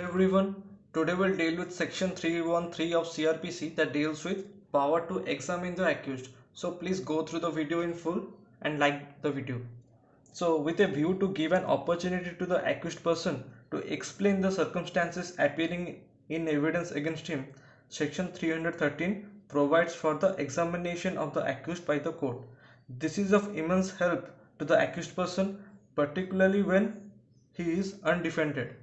Everyone, today we'll deal with section 313 of CRPC that deals with power to examine the accused. So please go through the video in full and like the video. So with a view to give an opportunity to the accused person to explain the circumstances appearing in evidence against him, section 313 provides for the examination of the accused by the court. This is of immense help to the accused person, particularly when he is undefended.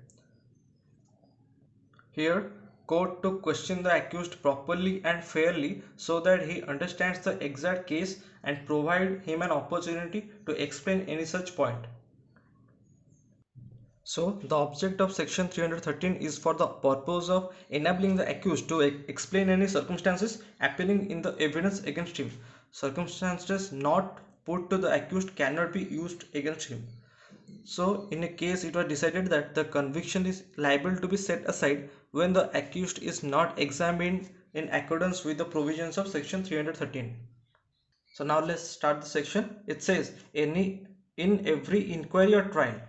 Here, court to question the accused properly and fairly so that he understands the exact case and provide him an opportunity to explain any such point. So, the object of section 313 is for the purpose of enabling the accused to explain any circumstances appearing in the evidence against him. Circumstances not put to the accused cannot be used against him. So, in a case, it was decided that the conviction is liable to be set aside when the accused is not examined in accordance with the provisions of section 313. So, now let's start the section. It says, in every inquiry or trial,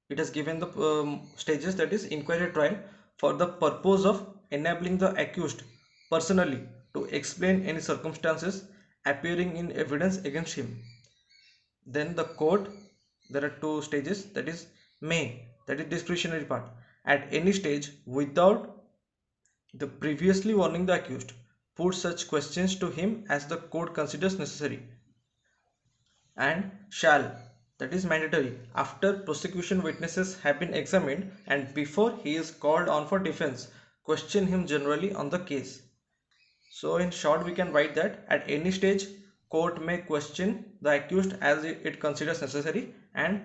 it has given the stages, that is inquiry or trial, for the purpose of enabling the accused personally to explain any circumstances appearing in evidence against him. Then the court, there are two stages, that is may, that is discretionary part, at any stage without the previously warning the accused, put such questions to him as the court considers necessary, and shall, that is mandatory, after prosecution witnesses have been examined and before he is called on for defense, question him generally on the case. So in short, we can write that at any stage court may question the accused as it considers necessary, and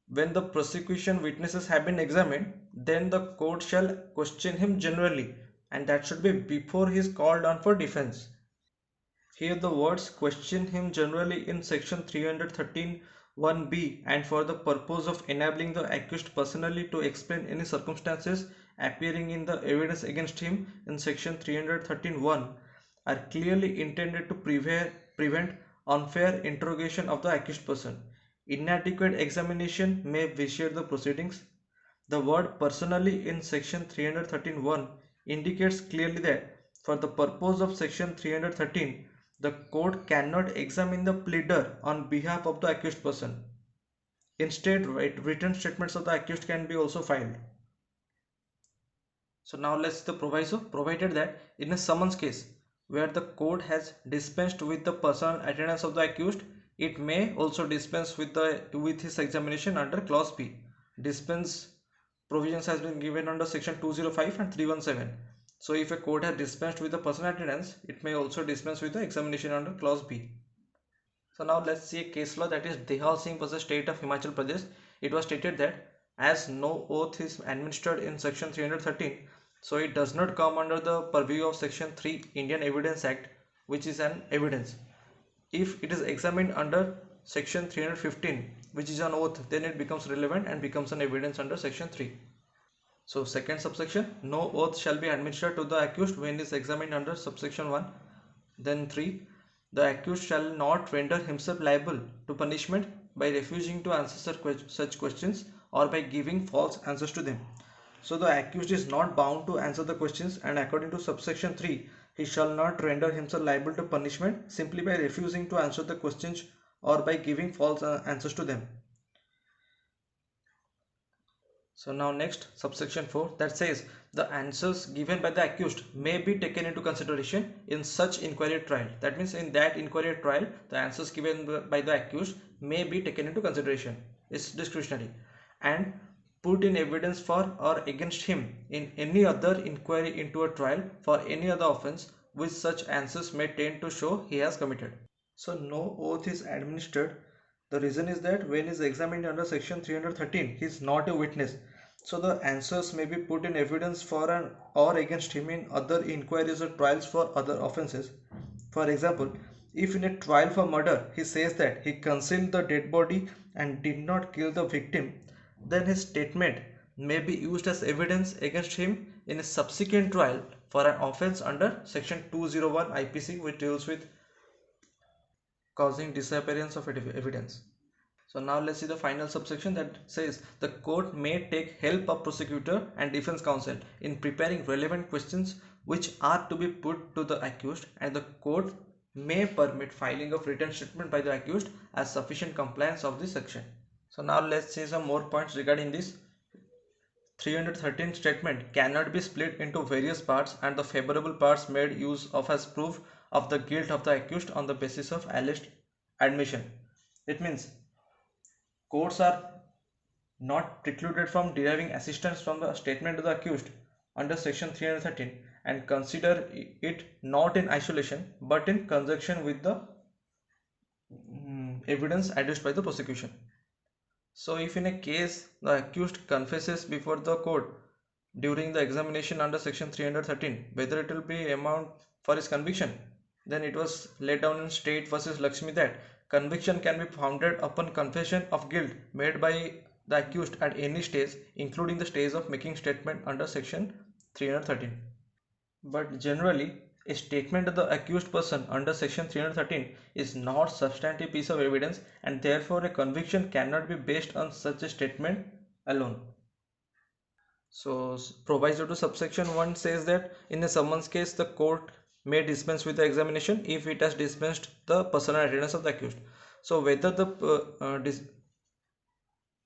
when the prosecution witnesses have been examined, then the court shall question him generally, and that should be before he is called on for defense. Here the words question him generally in section 313 1b and for the purpose of enabling the accused personally to explain any circumstances appearing in the evidence against him in section 313 1 are clearly intended to prevent unfair interrogation of the accused person. Inadequate examination may vitiate the proceedings. The word personally in section 313 1 indicates clearly that for the purpose of section 313, the court cannot examine the pleader on behalf of the accused person. Instead, written statements of the accused can be also filed. So now let's see the proviso. Provided that in a summons case where the court has dispensed with the personal attendance of the accused, it may also dispense with his examination under clause B. Dispense provisions has been given under section 205 and 317. So if a court has dispensed with the personal attendance, it may also dispense with the examination under clause B. So now let's see a case law, that is Dehal Singh versus State of Himachal Pradesh. It was stated that as no oath is administered in section 313, so it does not come under the purview of section 3 Indian Evidence Act, which is an evidence. If it is examined under section 315, which is an oath, then it becomes relevant and becomes an evidence under section 3. So second subsection, no oath shall be administered to the accused when it is examined under subsection 1. Then 3, the accused shall not render himself liable to punishment by refusing to answer such questions or by giving false answers to them. So the accused is not bound to answer the questions, and according to subsection 3, he shall not render himself liable to punishment simply by refusing to answer the questions or by giving false answers to them. So now next, subsection 4, that says the answers given by the accused may be taken into consideration in such inquiry trial. That means in that inquiry trial, the answers given by the accused may be taken into consideration. It's discretionary. And put in evidence for or against him in any other inquiry into a trial for any other offense which such answers may tend to show he has committed. So no oath is administered. The reason is that when he is examined under section 313, he is not a witness. So the answers may be put in evidence for and or against him in other inquiries or trials for other offenses. For example, if in a trial for murder he says that he concealed the dead body and did not kill the victim, then his statement may be used as evidence against him in a subsequent trial for an offense under section 201 IPC, which deals with causing disappearance of evidence. So now let's see the final subsection that says the court may take help of prosecutor and defense counsel in preparing relevant questions which are to be put to the accused, and the court may permit filing of written statement by the accused as sufficient compliance of this section. So now let's see some more points regarding this. 313 statement cannot be split into various parts, and the favorable parts made use of as proof of the guilt of the accused on the basis of alleged admission. It means courts are not precluded from deriving assistance from the statement of the accused under section 313 and consider it not in isolation but in conjunction with the evidence adduced by the prosecution. So if in a case the accused confesses before the court during the examination under section 313 whether it will be amount for his conviction, then it was laid down in State versus Lakshmi that conviction can be founded upon confession of guilt made by the accused at any stage, including the stage of making statement under section 313. But generally, a statement of the accused person under section 313 is not substantive piece of evidence, and therefore a conviction cannot be based on such a statement alone. So proviso to subsection 1 says that in a summons case the court may dispense with the examination if it has dispensed the personal attendance of the accused. So whether the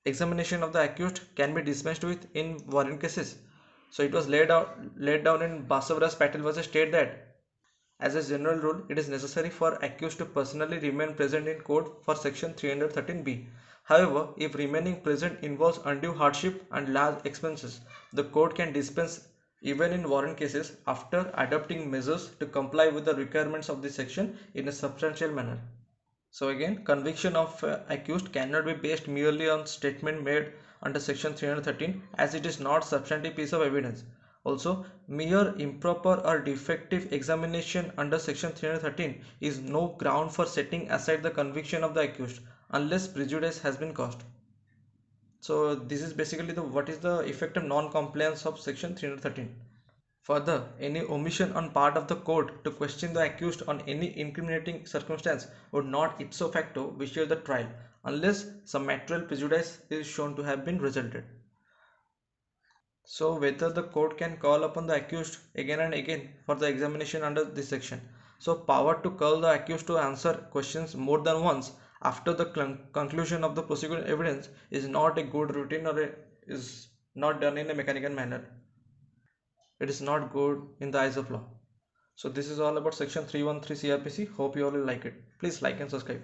examination of the accused can be dispensed with in warrant cases. So it was laid down in Basavras Patel versus state that as a general rule, it is necessary for accused to personally remain present in court for section 313B. However, if remaining present involves undue hardship and large expenses, the court can dispense even in warrant cases after adopting measures to comply with the requirements of this section in a substantial manner. So again, conviction of accused cannot be based merely on statement made under section 313 as it is not substantive piece of evidence. Also, mere improper or defective examination under section 313 is no ground for setting aside the conviction of the accused unless prejudice has been caused. So this is basically the what is the effect of non-compliance of section 313. Further, any omission on part of the court to question the accused on any incriminating circumstance would not ipso facto vitiate the trial unless some material prejudice is shown to have been resulted. So whether the court can call upon the accused again and again for the examination under this section. So power to call the accused to answer questions more than once after the conclusion of the prosecution evidence is not a good routine or is not done in a mechanical manner. It is not good in the eyes of law. So this is all about section 313 CRPC. Hope you all will like it. Please like and subscribe.